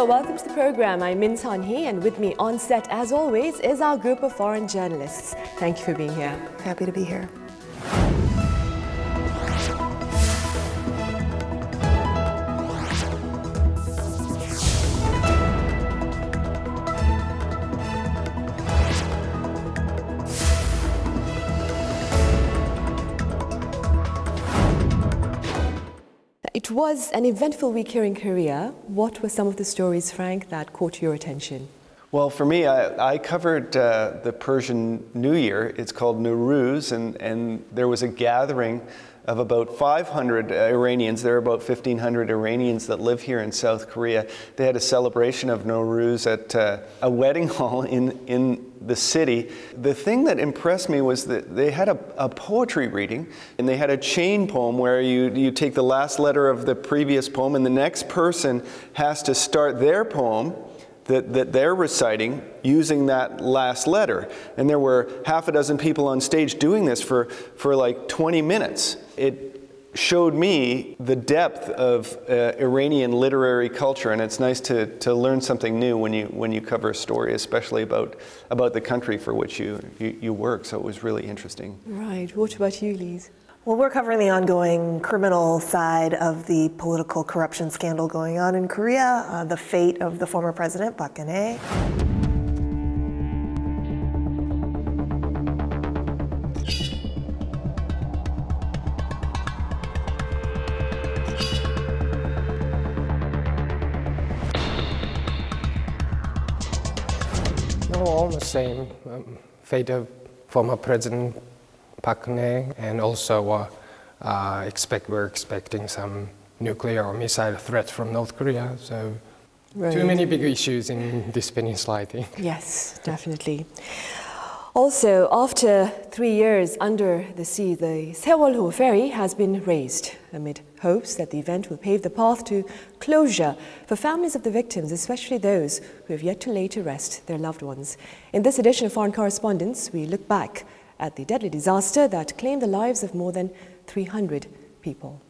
welcome to the program. I'm Min Son-hee, and with me on set, as always, is our group of foreign journalists. Thank you for being here. Happy to be here. It was an eventful week here in Korea. What were some of the stories, Frank, that caught your attention? Well, for me, I covered the Persian New Year. It's called Nowruz, and there was a gathering of about 500 Iranians. There are about 1,500 Iranians that live here in South Korea. They had a celebration of Nowruz at a wedding hall in the city. The thing that impressed me was that they had a poetry reading, and they had a chain poem where you take the last letter of the previous poem, and the next person has to start their poem that they're reciting using that last letter. And there were half a dozen people on stage doing this for like 20 minutes. It showed me the depth of Iranian literary culture, and it's nice to learn something new when you cover a story, especially about the country for which you work. So it was really interesting. Right. What about you, Lise? Well, we're covering the ongoing criminal side of the political corruption scandal going on in Korea, the fate of the former president, Park Geun-hye. All the same fate of former President Park Geun-hye, and also we're expecting some nuclear or missile threats from North Korea. So right. Too many big issues in this peninsula, I think. Yes, definitely. Also, after 3 years under the sea, the Sewol-ho ferry has been raised amid hopes that the event will pave the path to closure for families of the victims, especially those who have yet to lay to rest their loved ones. In this edition of Foreign Correspondents, we look back at the deadly disaster that claimed the lives of more than 300 people.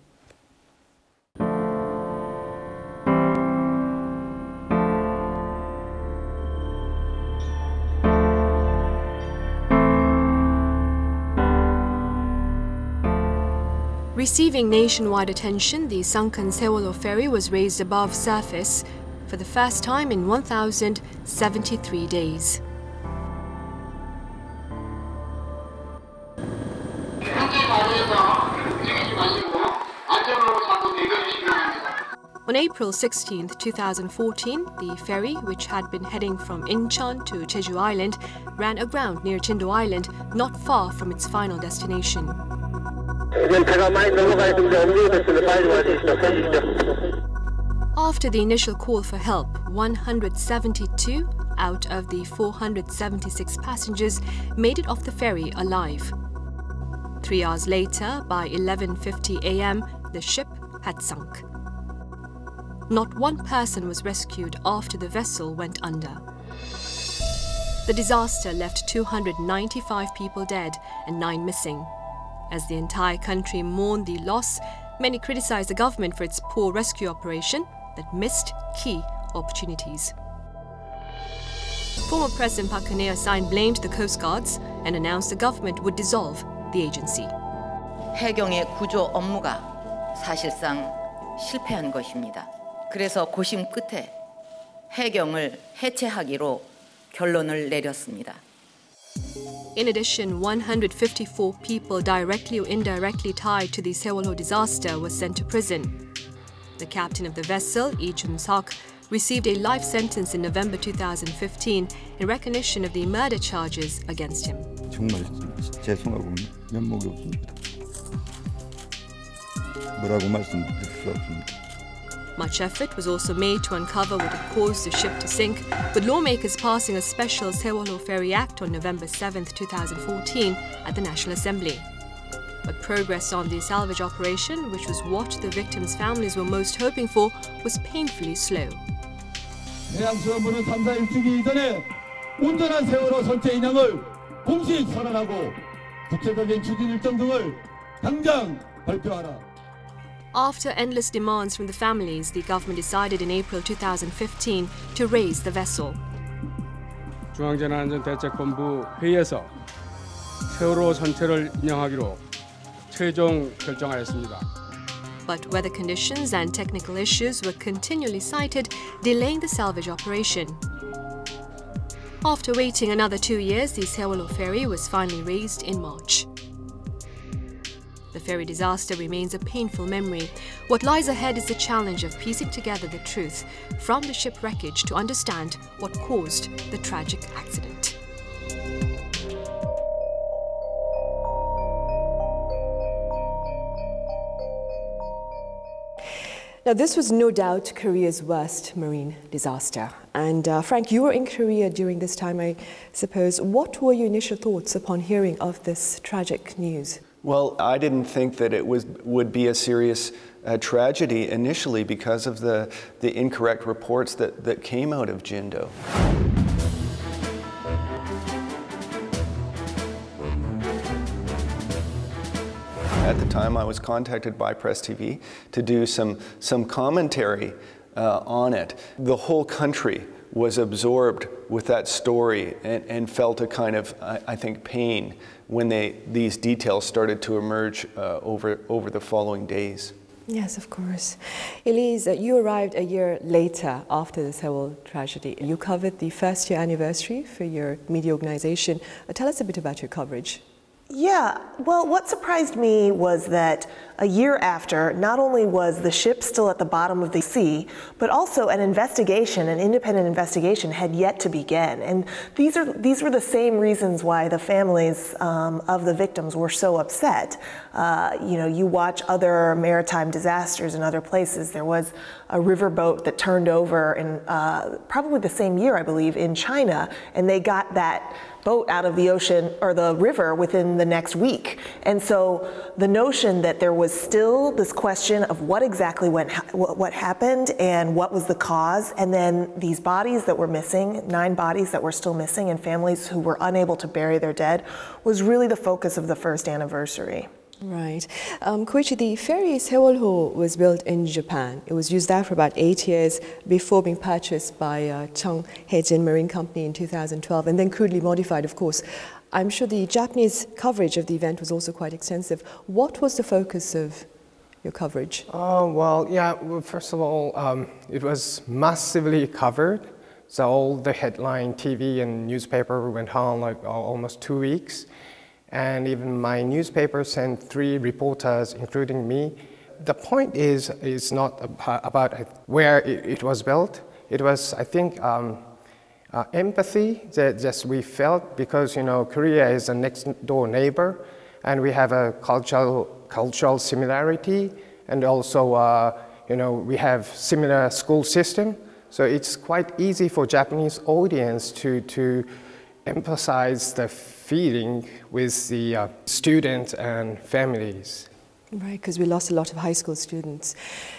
Receiving nationwide attention, the sunken Sewolho ferry was raised above surface for the first time in 1,073 days. On April 16, 2014, the ferry, which had been heading from Incheon to Jeju Island, ran aground near Chindo Island, not far from its final destination. After the initial call for help, 172 out of the 476 passengers made it off the ferry alive. 3 hours later, by 11:50 a.m., the ship had sunk. Not one person was rescued after the vessel went under. The disaster left 295 people dead and 9 missing. As the entire country mourned the loss, many criticized the government for its poor rescue operation that missed key opportunities. Former President Park Geun-hye assigned blame to the Coast Guards and announced the government would dissolve the agency. 해경의 구조 업무가 사실상 실패한 것입니다. 그래서 고심 끝에 해경을 해체하기로 결론을 내렸습니다. In addition, 154 people directly or indirectly tied to the Sewolho disaster were sent to prison. The captain of the vessel, Lee Jun-seok, received a life sentence in November 2015 in recognition of the murder charges against him. 정말 죄송하고 면목이 없습니다. 뭐라고 말씀드릴 수 없습니다. Much effort was also made to uncover what had caused the ship to sink, with lawmakers passing a special Sewol-ho ferry act on November 7, 2014 at the National Assembly. But progress on the salvage operation, which was what the victims' families were most hoping for, was painfully slow. 해양수산부는 3사 일주기 이전에 온전한 세월호 선체 인양을 공식 선언하고 구체적인 추진 일정 등을 당장 발표하라. After endless demands from the families, the government decided in April 2015 to raise the vessel. 중앙재난안전대책본부 회의에서 세월호 선체를 인양하기로 최종 결정하였습니다. But weather conditions and technical issues were continually cited, delaying the salvage operation. After waiting another 2 years, the Sewol-ho ferry was finally raised in March. The ferry disaster remains a painful memory. What lies ahead is the challenge of piecing together the truth from the ship wreckage to understand what caused the tragic accident. Now, this was no doubt Korea's worst marine disaster. And Frank, you were in Korea during this time, I suppose. What were your initial thoughts upon hearing of this tragic news? Well, I didn't think that it would be a serious tragedy initially because of the incorrect reports that came out of Jindo. At the time, I was contacted by Press TV to do some commentary on it. The whole country was absorbed with that story and felt a kind of, I think, pain when these details started to emerge over the following days. Yes, of course. Elise, you arrived a year later after the Sewol tragedy. You covered the first-year anniversary for your media organization. Tell us a bit about your coverage. Yeah, well, what surprised me was that a year after, not only was the ship still at the bottom of the sea, but also an investigation, an independent investigation, had yet to begin. And these were the same reasons why the families of the victims were so upset. You know, you watch other maritime disasters in other places. There was a riverboat that turned over in probably the same year, I believe, in China, and they got that boat out of the ocean or the river within the next week. And so the notion that there was still this question of what exactly what happened and what was the cause, and then these bodies that were missing, 9 bodies that were still missing, and families who were unable to bury their dead, was really the focus of the first anniversary. Right. Koichi, the ferry Sewolho was built in Japan. It was used there for about 8 years before being purchased by Chung Haejin Marine Company in 2012 and then crudely modified, of course. I'm sure the Japanese coverage of the event was also quite extensive. What was the focus of your coverage? Well, first of all, it was massively covered. So all the headline TV and newspaper went on like almost 2 weeks. And even my newspaper sent 3 reporters, including me. The point is not about where it was built. It was, I think, empathy that just we felt because, you know, Korea is a next door neighbor and we have a cultural similarity, and also, you know, we have similar school system. So it's quite easy for Japanese audience to emphasize the feeling with the students and families. Right, because we lost a lot of high school students.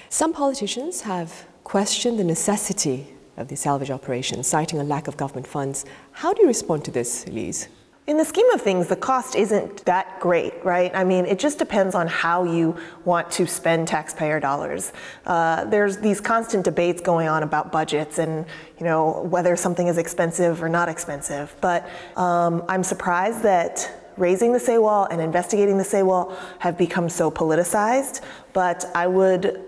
Some politicians have questioned the necessity of the salvage operation, citing a lack of government funds. How do you respond to this, Elise? In the scheme of things, the cost isn't that great, right? I mean, it just depends on how you want to spend taxpayer dollars. There's these constant debates going on about budgets and, you know, whether something is expensive or not expensive. But I'm surprised that raising the Sewol and investigating the Sewol have become so politicized. But I would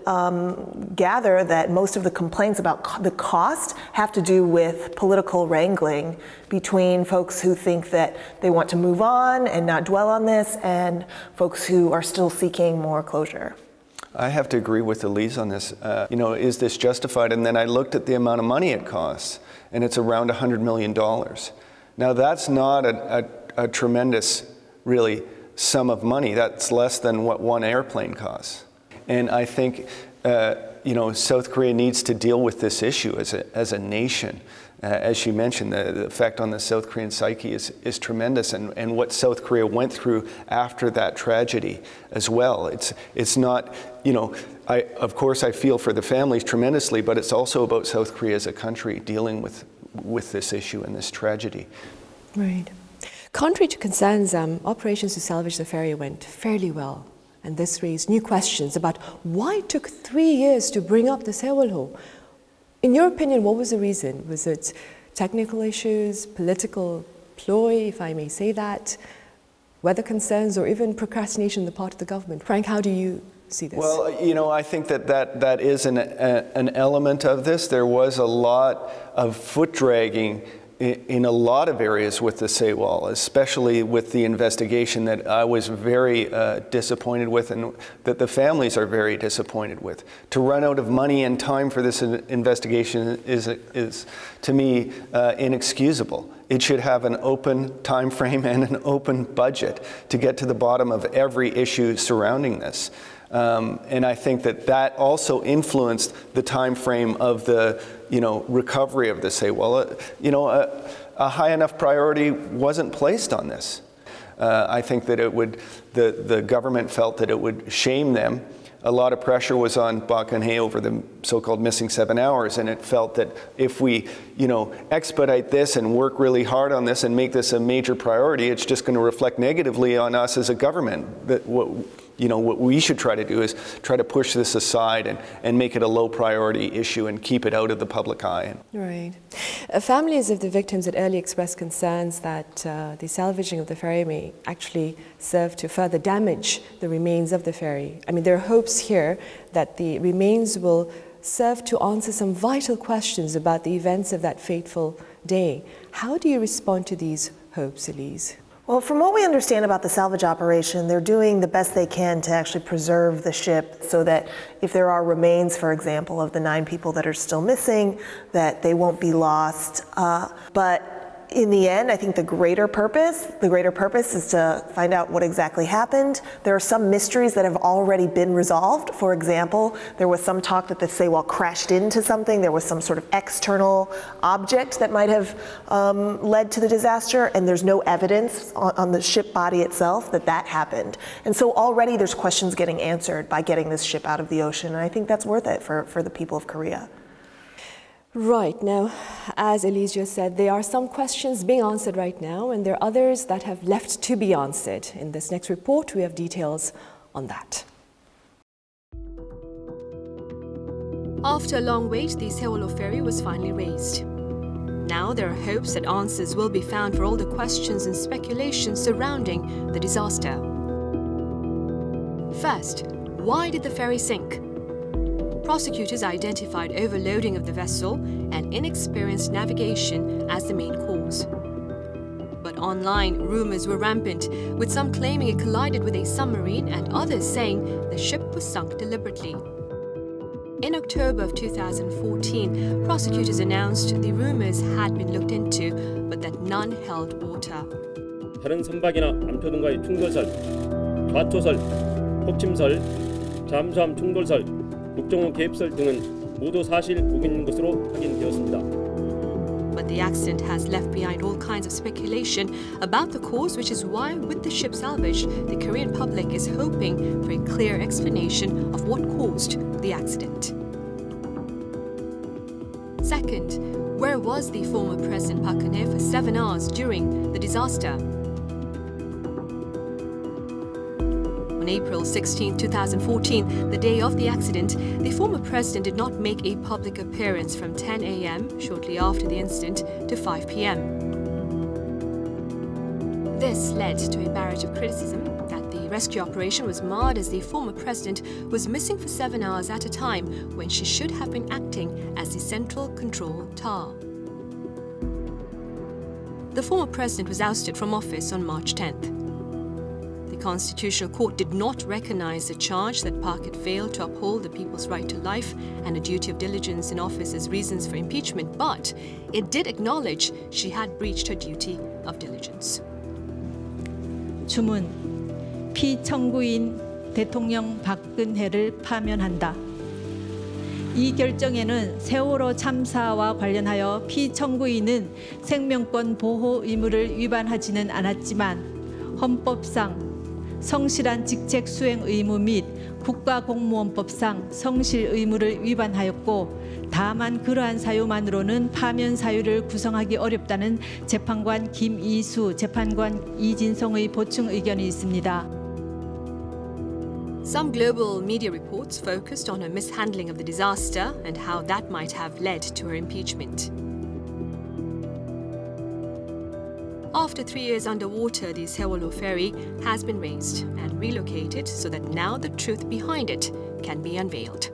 gather that most of the complaints about the cost have to do with political wrangling between folks who think that they want to move on and not dwell on this, and folks who are still seeking more closure. I have to agree with Elise on this. You know, is this justified? And then I looked at the amount of money it costs, and it's around $100 million. Now that's not a tremendous, really, sum of money. That's less than what one airplane costs. And I think, you know, South Korea needs to deal with this issue as a nation. As she mentioned, the effect on the South Korean psyche is tremendous, and what South Korea went through after that tragedy as well. It's not, you know, of course I feel for the families tremendously, but it's also about South Korea as a country dealing with this issue and this tragedy. Right. Contrary to concerns, operations to salvage the ferry went fairly well And this raised new questions about why it took 3 years to bring up the Sewolho. In your opinion, what was the reason? Was it technical issues, political ploy, if I may say that, weather concerns, or even procrastination on the part of the government? Frank, how do you see this? Well, you know, I think that is an element of this. There was a lot of foot dragging in a lot of areas with the Sewol, especially with the investigation that I was very disappointed with, and that the families are very disappointed with. To run out of money and time for this investigation is to me, inexcusable. It should have an open time frame and an open budget to get to the bottom of every issue surrounding this. And I think that also influenced the time frame of the, recovery of the Sewol. A high enough priority wasn't placed on this. I think that the government felt that it would shame them. A lot of pressure was on Park Geun-hye over the so-called missing 7 hours, and it felt that if we, expedite this and work really hard on this and make this a major priority, it's just going to reflect negatively on us as a government. That what we should try to do is try to push this aside and make it a low priority issue and keep it out of the public eye. Right. Families of the victims had early expressed concerns that the salvaging of the ferry may actually serve to further damage the remains of the ferry. I mean, there are hopes here that the remains will serve to answer some vital questions about the events of that fateful day. How do you respond to these hopes, Elise? Well, from what we understand about the salvage operation, they're doing the best they can to actually preserve the ship so that if there are remains, for example, of the 9 people that are still missing, that they won't be lost. But in the end, I think the greater purpose is to find out what exactly happened. There are some mysteries that have already been resolved. For example, there was some talk that the Sewol crashed into something. There was some sort of external object that might have led to the disaster, and there's no evidence on the ship body itself that happened. And so already there's questions getting answered by getting this ship out of the ocean, and I think that's worth it for the people of Korea. Right. Now, as Elise just said, there are some questions being answered right now, and there are others that have left to be answered. In this next report, we have details on that. After a long wait, the Sewol-ho ferry was finally raised. Now there are hopes that answers will be found for all the questions and speculations surrounding the disaster. First, why did the ferry sink? Prosecutors identified overloading of the vessel and inexperienced navigation as the main cause. But online, rumors were rampant, with some claiming it collided with a submarine and others saying the ship was sunk deliberately. In October of 2014, prosecutors announced the rumors had been looked into, but that none held water. 다른 선박이나 암표 등과의 충돌설, 좌초설, 폭침설, 잠수함 충돌설, 국정원 개입설 등은 모두 사실 무근인 것으로 확인되었습니다. But the accident has left behind all kinds of speculation about the cause, which is why, with the ship salvage, the Korean public is hoping for a clear explanation of what caused the accident. Second, where was the former President Park Geun-hye for 7 hours during the disaster? On April 16, 2014, the day of the accident, the former president did not make a public appearance from 10 a.m. shortly after the incident to 5 p.m. This led to a barrage of criticism that the rescue operation was marred as the former president was missing for 7 hours at a time when she should have been acting as the central control tower. The former president was ousted from office on March 10th. The Constitutional Court did not recognize the charge that Park had failed to uphold the people's right to life and a duty of diligence in office as reasons for impeachment, but it did acknowledge she had breached her duty of diligence. 주문, 피청구인 대통령 박근혜를 파면한다. 이 결정에는 세월호 참사와 관련하여 피청구인은 생명권 보호 의무를 위반하지는 않았지만 헌법상 성실한 직책 수행 의무 및 국가공무원법상 성실 의무를 위반하였고 다만 그러한 사유만으로는 파면 사유를 구성하기 어렵다는 재판관 김이수, 재판관 이진성의 보충 의견이 있습니다. Some global media reports focused on her mishandling of the disaster and how that might have led to her impeachment. After 3 years underwater, the Sewol-ho ferry has been raised and relocated so that now the truth behind it can be unveiled.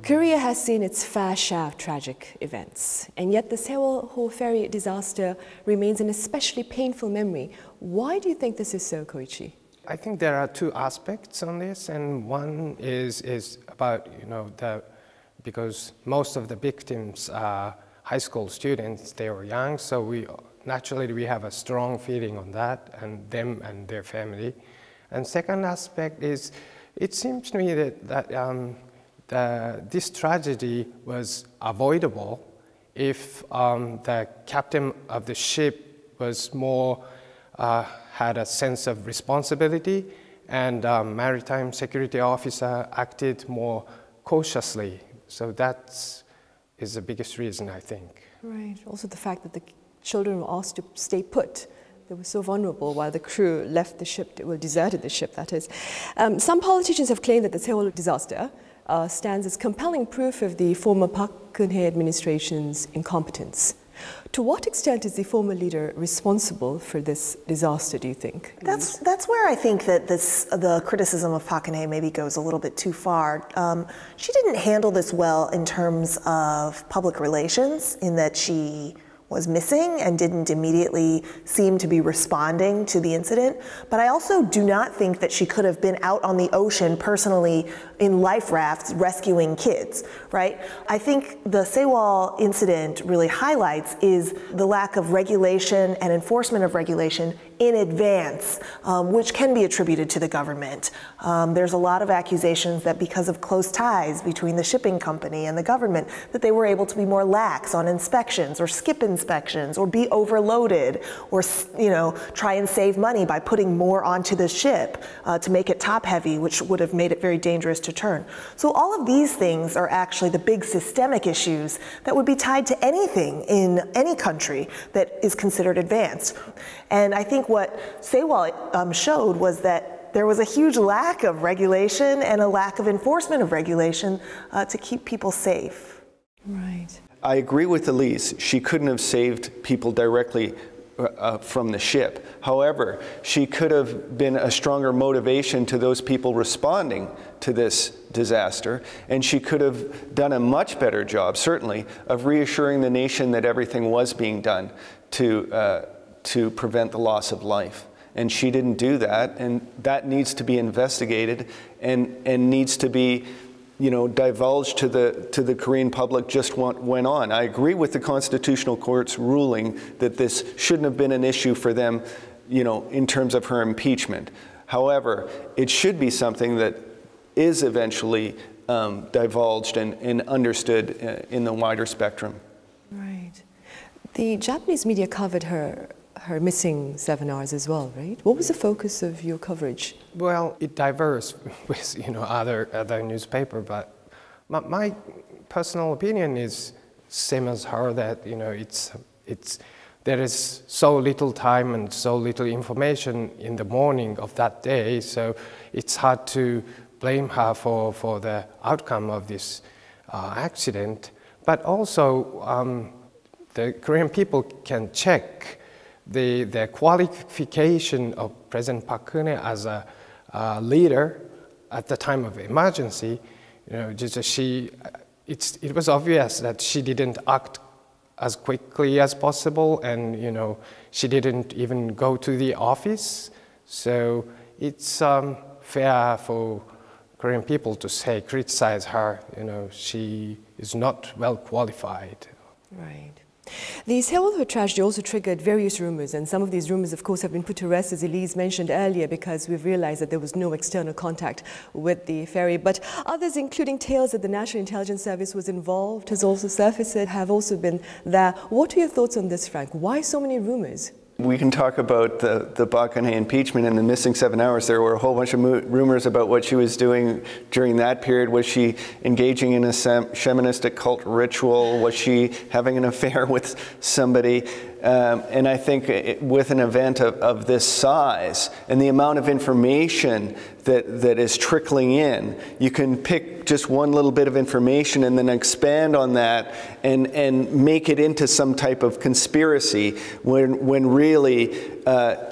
Korea has seen its fair share of tragic events, and yet the Sewol-ho ferry disaster remains an especially painful memory. Why do you think this is so, Koichi? I think there are two aspects on this, and one is about, because most of the victims are high school students, they were young, so we have a strong feeling on that, and them and their family. And second aspect is, it seems to me that this tragedy was avoidable if the captain of the ship was more, had a sense of responsibility, and maritime security officer acted more cautiously. So that is the biggest reason, I think. Right. Also the fact that the children were asked to stay put. They were so vulnerable while the crew left the ship, well, deserted the ship, that is. Some politicians have claimed that the Sewol disaster stands as compelling proof of the former Park Geun-hye administration's incompetence. To what extent is the former leader responsible for this disaster, do you think? That's where I think that the criticism of Park Geun-hye maybe goes a little bit too far. She didn't handle this well in terms of public relations, in that she was missing and didn't immediately seem to be responding to the incident. But I also do not think that she could have been out on the ocean personally in life rafts rescuing kids, right? I think the Sewol incident really highlights is the lack of regulation and enforcement of regulation in advance, which can be attributed to the government. There's a lot of accusations that because of close ties between the shipping company and the government, that they were able to be more lax on inspections or skip inspections or be overloaded or, try and save money by putting more onto the ship to make it top heavy, which would have made it very dangerous to turn. So all of these things are actually the big systemic issues that would be tied to anything in any country that is considered advanced. And I think what Sewol showed was that there was a huge lack of regulation and a lack of enforcement of regulation to keep people safe. Right. I agree with Elise. She couldn't have saved people directly from the ship. However, she could have been a stronger motivation to those people responding to this disaster, and she could have done a much better job, certainly, of reassuring the nation that everything was being done to prevent the loss of life. And she didn't do that, and that needs to be investigated and needs to be divulged to the Korean public just what went on. I agree with the Constitutional Court's ruling that this shouldn't have been an issue for them, in terms of her impeachment. However, it should be something that is eventually divulged and understood in the wider spectrum. Right. The Japanese media covered her missing 7 hours as well, right? What was the focus of your coverage? Well, it diverged with other newspaper, but my personal opinion is same as her, that there is so little time and so little information in the morning of that day, so it's hard to blame her for the outcome of this accident. But also, the Korean people can check the qualification of President Park Geun-hye as a leader at the time of emergency. It was obvious that she didn't act as quickly as possible, and she didn't even go to the office. So it's fair for Korean people to criticize her. She is not well qualified. Right. The Sewolho tragedy also triggered various rumors, and some of these rumors, of course, have been put to rest, as Elise mentioned earlier, because we've realized that there was no external contact with the ferry. But others, including tales that the National Intelligence Service was involved, has also surfaced, have also been there. What are your thoughts on this, Frank? Why so many rumors? We can talk about the Park Geun-hye impeachment and the missing 7 hours. There were a whole bunch of rumors about what she was doing during that period. Was she engaging in a shamanistic cult ritual? Was she having an affair with somebody? And I think with an event of this size and the amount of information that is trickling in, you can pick just one little bit of information and then expand on that and make it into some type of conspiracy when really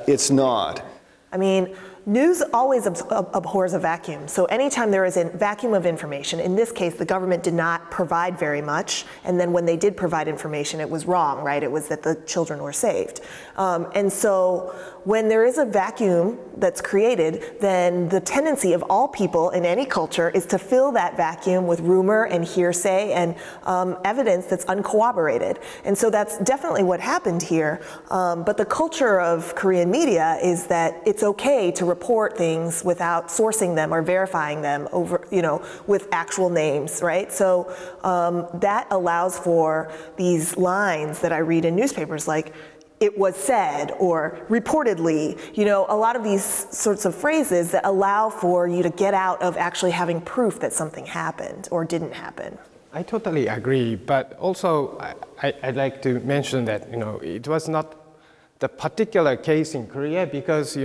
it's not. I mean, news always abhors a vacuum. So anytime there is a vacuum of information, in this case, the government did not provide very much. And then when they did provide information, it was wrong, right? It was that the children were saved. And so when there is a vacuum that's created, then the tendency of all people in any culture is to fill that vacuum with rumor and hearsay and evidence that's uncorroborated. And so that's definitely what happened here. But the culture of Korean media is that it's okay to report things without sourcing them or verifying them over, with actual names, right? So that allows for these lines that I read in newspapers like, it was said, or reportedly, a lot of these sorts of phrases that allow for you to get out of actually having proof that something happened or didn't happen. I totally agree, but also I'd like to mention that, it was not the particular case in Korea because,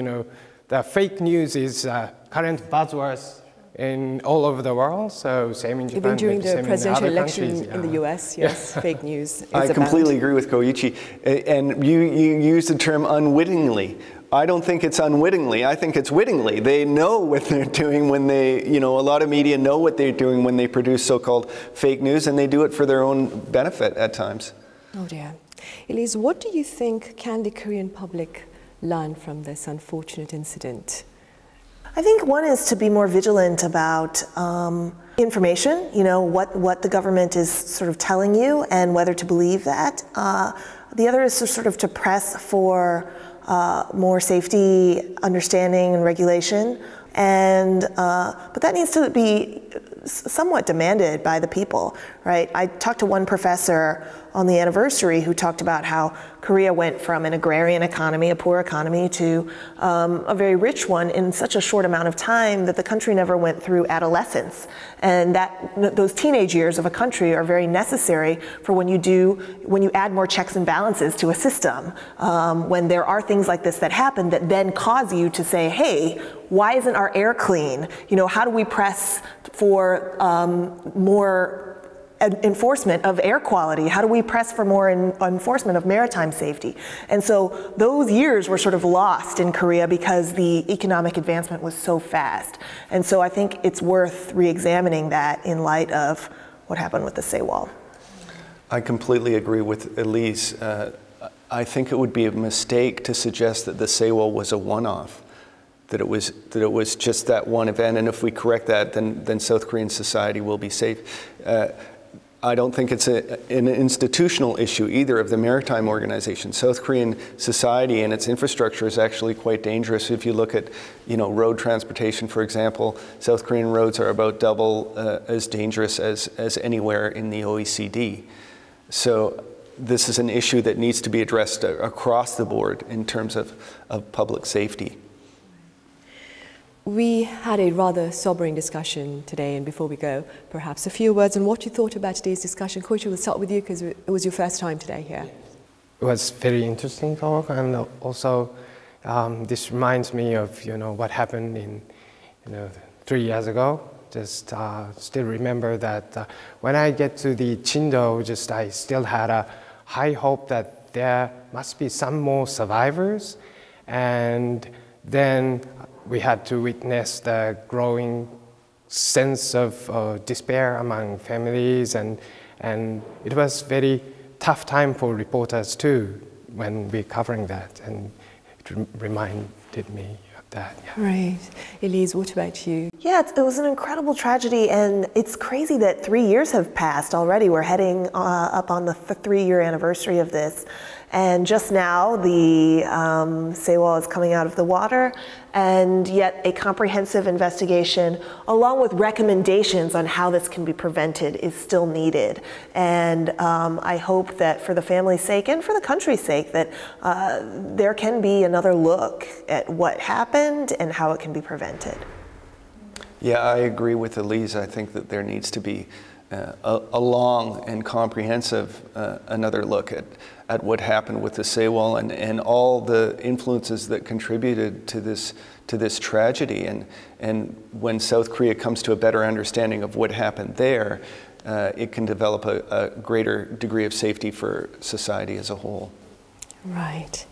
the fake news is current buzzwords in all over the world, so same in Japan, even during the presidential election countries, in the US, yes, fake news is I completely agree with Koichi, and you use the term unwittingly. I don't think it's unwittingly, I think it's wittingly. They know what they're doing when they, a lot of media know what they're doing when they produce so-called fake news, and they do it for their own benefit at times. Oh dear. Elise, what do you think can the Korean public learn from this unfortunate incident? I think one is to be more vigilant about information, what the government is sort of telling you and whether to believe that. The other is to sort of to press for more safety, understanding, and regulation. But that needs to be somewhat demanded by the people, right? I talked to one professor on the anniversary who talked about how Korea went from an agrarian economy, a poor economy, to a very rich one in such a short amount of time that the country never went through adolescence. And those teenage years of a country are very necessary for when you add more checks and balances to a system, when there are things like this that happen that then cause you to say, hey, why isn't our air clean? How do we press for more enforcement of air quality? How do we press for more enforcement of maritime safety? And so those years were sort of lost in Korea because the economic advancement was so fast. And so I think it's worth re-examining that in light of what happened with the Sewol. I completely agree with Elise. I think it would be a mistake to suggest that the Sewol was a one-off. That it was just that one event, and if we correct that, then South Korean society will be safe. I don't think it's an institutional issue either of the maritime organization. South Korean society and its infrastructure is actually quite dangerous. If you look at, road transportation, for example, South Korean roads are about double as dangerous as anywhere in the OECD. So this is an issue that needs to be addressed across the board in terms of public safety. We had a rather sobering discussion today, and before we go, perhaps a few words on what you thought about today's discussion. Koichi, we'll start with you because it was your first time today here. It was very interesting talk, and also this reminds me of what happened in 3 years ago. Just still remember that when I get to the Chindo, I still had a high hope that there must be some more survivors, and then we had to witness the growing sense of despair among families, and it was very tough time for reporters too when we're covering that, and it reminded me of that. Yeah. Right. Elise, what about you? Yeah, it was an incredible tragedy, and it's crazy that 3 years have passed already. We're heading up on the 3-year anniversary of this. And just now, the Sewol is coming out of the water, and yet a comprehensive investigation, along with recommendations on how this can be prevented, is still needed. And I hope that for the family's sake and for the country's sake, that there can be another look at what happened and how it can be prevented. Yeah, I agree with Elise. I think that there needs to be a long and comprehensive another look at what happened with the Sewol and all the influences that contributed to this tragedy. And when South Korea comes to a better understanding of what happened there, it can develop a greater degree of safety for society as a whole. Right.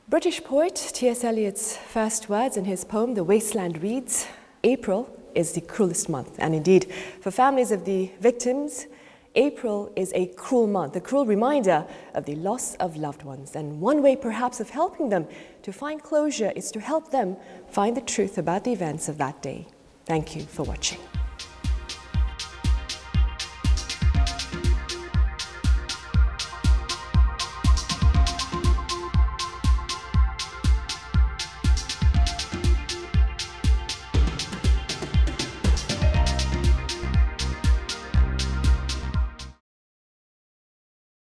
British poet T.S. Eliot's first words in his poem, The Wasteland, reads, "April is the cruelest month." And indeed, for families of the victims, April is a cruel month, a cruel reminder of the loss of loved ones. And one way perhaps of helping them to find closure is to help them find the truth about the events of that day. Thank you for watching.